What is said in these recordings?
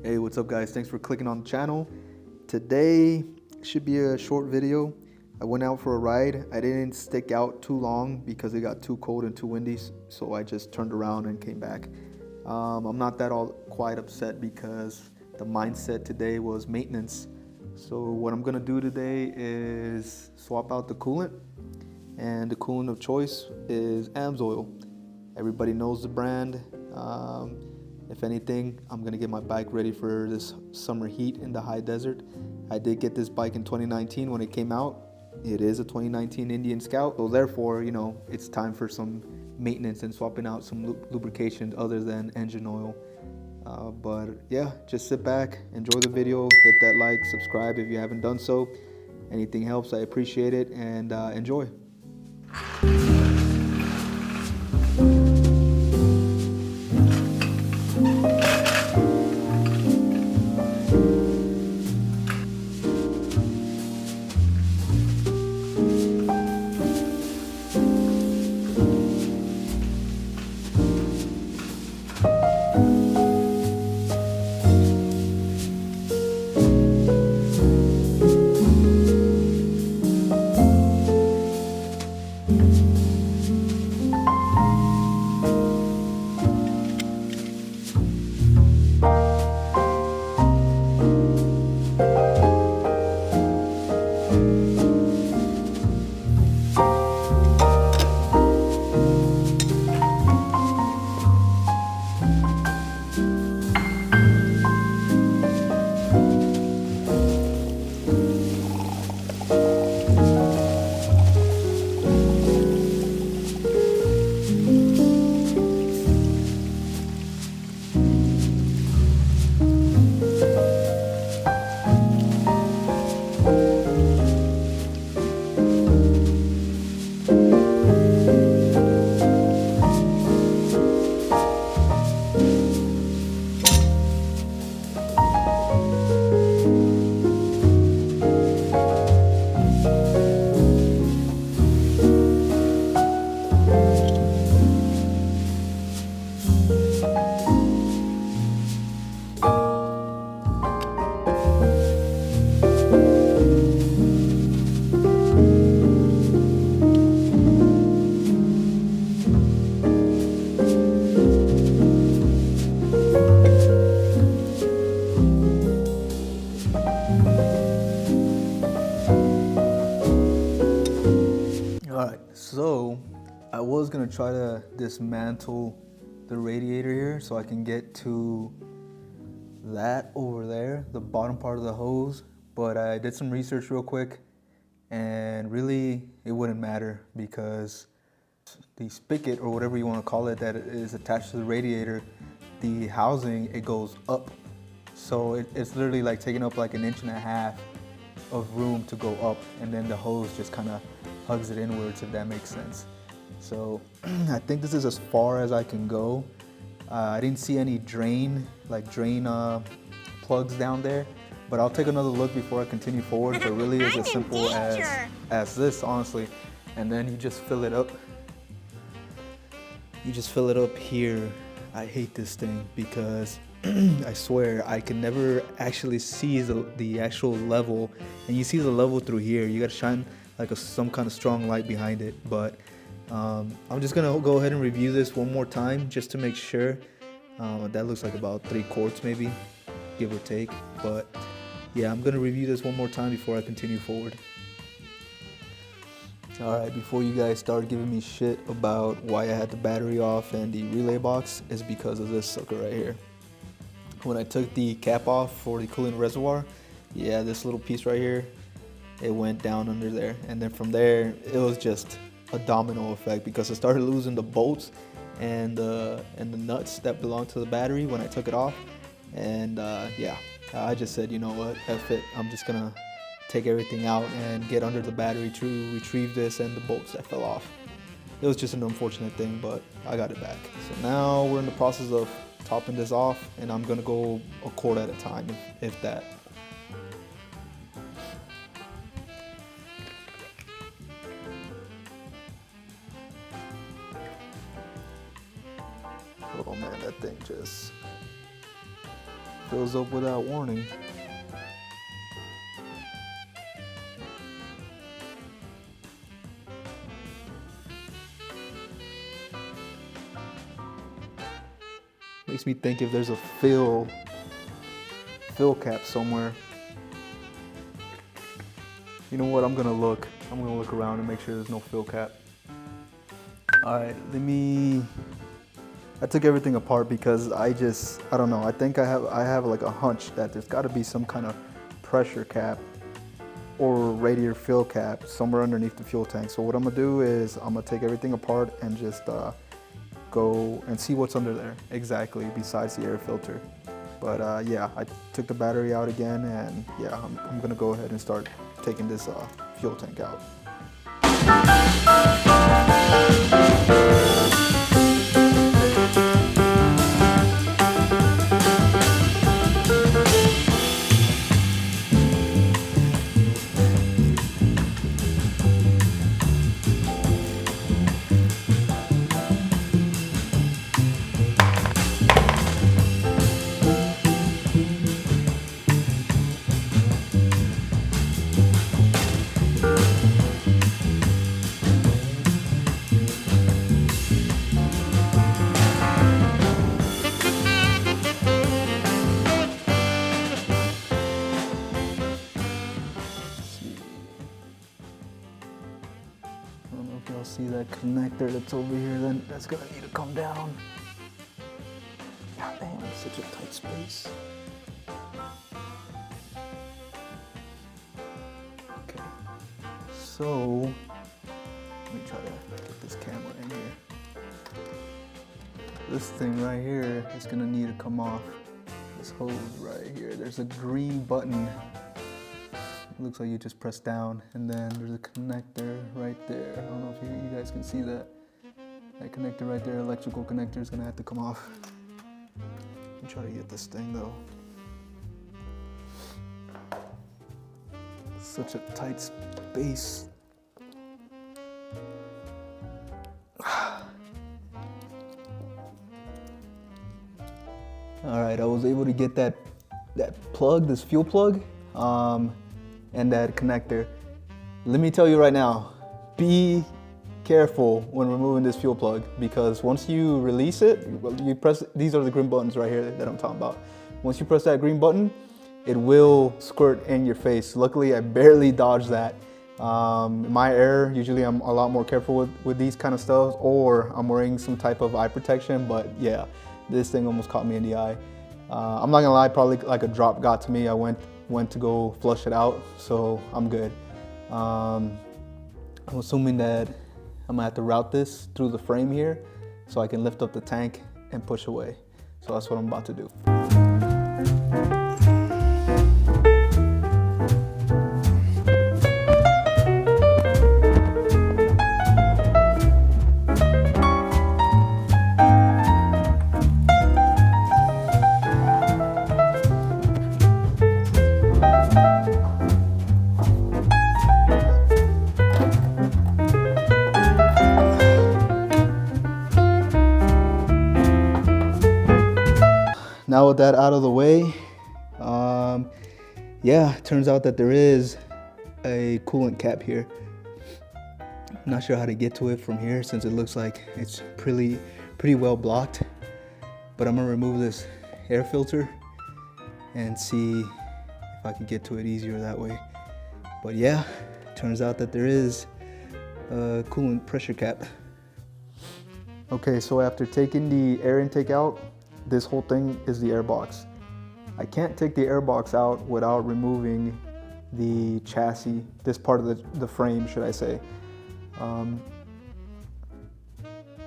Hey, what's up guys? Thanks for clicking on the channel. Today should be a short video. I went out for a ride. I didn't stick out too long because it got too cold and too windy, so I just turned around and came back. I'm not that all quite upset because the mindset today was maintenance. So what I'm gonna do today is swap out the coolant, and the coolant of choice is AMSOIL. Everybody knows the brand. If anything, I'm gonna get my bike ready for this summer heat in the high desert. I did get this bike in 2019 when it came out. It is a 2019 Indian Scout, so therefore, it's time for some maintenance and swapping out some lubrication other than engine oil. But yeah, just sit back, enjoy the video, hit that like, subscribe if you haven't done so. Anything helps, I appreciate it, and enjoy. Alright, so I was gonna try to dismantle the radiator here so I can get to that over there, the bottom part of the hose, but I did some research real quick and really it wouldn't matter because the spigot, or whatever you want to call it, that is attached to the radiator, the housing, it goes up. So it's literally like taking up like 1.5 inches of room to go up, and then the hose just kind of hugs it inwards, if that makes sense. So I think this is as far as I can go. I didn't see any drain plugs down there, but I'll take another look before I continue forward. But really it's as simple as this, honestly. And then you just fill it up. You just fill it up here. I hate this thing because I swear I can never actually see the actual level, and you see the level through here. You gotta shine like some kind of strong light behind it. But I'm just gonna go ahead and review this one more time just to make sure. That looks like about 3 quarts maybe, give or take. But yeah, I'm gonna review this one more time before I continue forward. Alright, before you guys start giving me shit about why I had the battery off and the relay box, is because of this sucker right here. When I took the cap off for the coolant reservoir, yeah, this little piece right here, it went down under there. And then from there, it was just a domino effect because I started losing the bolts and the nuts that belong to the battery when I took it off. And yeah, I just said, you know what, F it, I'm just gonna take everything out and get under the battery to retrieve this and the bolts that fell off. It was just an unfortunate thing, but I got it back. So now we're in the process of topping this off, and I'm gonna go a quart at a time, if that. Oh man, that thing just fills up without warning. Makes me think if there's a fill cap somewhere. You know what, I'm gonna look around and make sure there's no fill cap. All right, I took everything apart because I don't know, I think I have like a hunch that there's gotta be some kind of pressure cap or radiator fill cap somewhere underneath the fuel tank. So what I'm gonna do is I'm gonna take everything apart and just go and see what's under there exactly besides the air filter. But yeah, I took the battery out again, and yeah, I'm gonna go ahead and start taking this fuel tank out. See that connector that's over here, then that's gonna need to come down. God damn, it's such a tight space. Okay, so let me try to get this camera in here. This thing right here is gonna need to come off. This hose right here, there's a green button. It looks like you just press down, and then there's a connector right there. I don't know if you guys can see that. That connector right there, electrical connector, is gonna have to come off. Let me try to get this thing though. Such a tight space. All right, I was able to get that plug, this fuel plug, and that connector. Let me tell you right now, be careful when removing this fuel plug, because once you release it, you press, these are the green buttons right here that I'm talking about. Once you press that green button, it will squirt in your face. Luckily, I barely dodged that. My air, usually I'm a lot more careful with these kind of stuff, or I'm wearing some type of eye protection, but yeah, this thing almost caught me in the eye. I'm not gonna lie, probably like a drop got to me. I went to go flush it out, so I'm good. I'm assuming that I'm gonna have to route this through the frame here so I can lift up the tank and push away. So that's what I'm about to do. Now with that out of the way, yeah, turns out that there is a coolant cap here. I'm not sure how to get to it from here since it looks like it's pretty well blocked, but I'm gonna remove this air filter and see if I can get to it easier that way. But yeah, turns out that there is a coolant pressure cap. Okay, so after taking the air intake out, this whole thing is the air box. I can't take the air box out without removing the chassis, this part of the frame, should I say.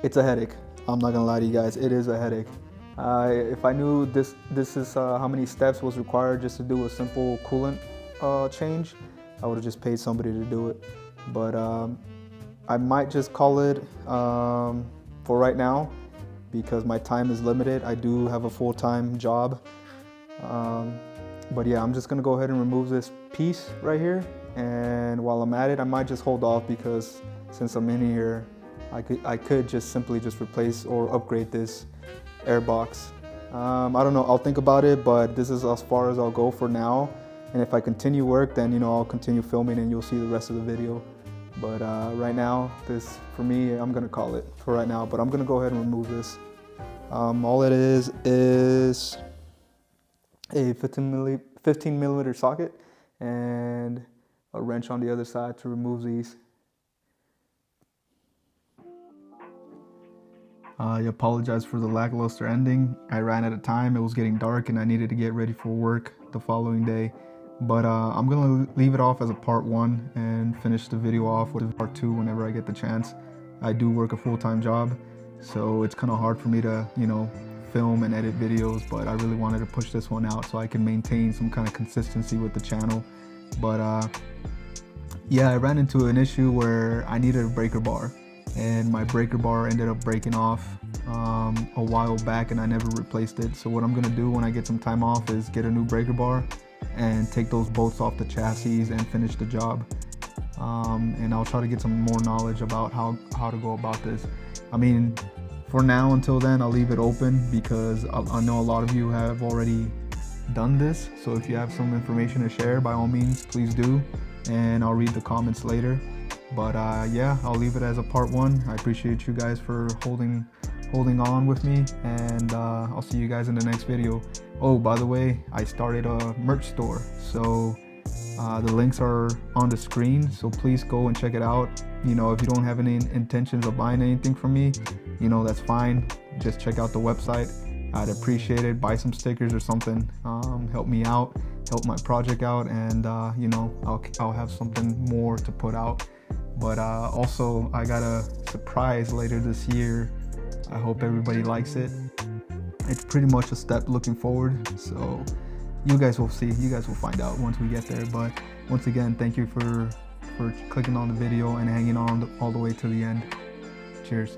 It's a headache. I'm not gonna lie to you guys, it is a headache. If I knew this is how many steps was required just to do a simple coolant change, I would have just paid somebody to do it. But I might just call it for right now, because my time is limited. I do have a full-time job. But yeah, I'm just gonna go ahead and remove this piece right here. And while I'm at it, I might just hold off, because since I'm in here, I could just simply replace or upgrade this air box. I don't know, I'll think about it, but this is as far as I'll go for now. And if I continue work, then, you know, I'll continue filming and you'll see the rest of the video. But right now, this, for me, I'm gonna call it for right now, but I'm gonna go ahead and remove this. All it is a 15 millimeter socket and a wrench on the other side to remove these. I apologize for the lackluster ending. I ran out of time, it was getting dark and I needed to get ready for work the following day. But I'm gonna leave it off as a part 1 and finish the video off with part 2 whenever I get the chance. I do work a full-time job, so it's kind of hard for me to, you know, film and edit videos, but I really wanted to push this one out so I can maintain some kind of consistency with the channel. But yeah, I ran into an issue where I needed a breaker bar, and my breaker bar ended up breaking off a while back and I never replaced it. So what I'm gonna do when I get some time off is get a new breaker bar and take those bolts off the chassis and finish the job. And I'll try to get some more knowledge about how to go about this. I mean, for now, until then, I'll leave it open because I know a lot of you have already done this. So if you have some information to share, by all means, please do. And I'll read the comments later. But yeah, I'll leave it as a part 1. I appreciate you guys for holding on with me, and I'll see you guys in the next video. Oh, by the way, I started a merch store, so the links are on the screen, so please go and check it out. You know, if you don't have any intentions of buying anything from me, you know, that's fine. Just check out the website. I'd appreciate it. Buy some stickers or something. Help me out, help my project out, and you know, I'll have something more to put out. But also, I got a surprise later this year. I hope everybody likes it. It's pretty much a step looking forward, so you guys will see. You guys will find out once we get there. But once again, thank you for clicking on the video and hanging on all the way to the end. Cheers.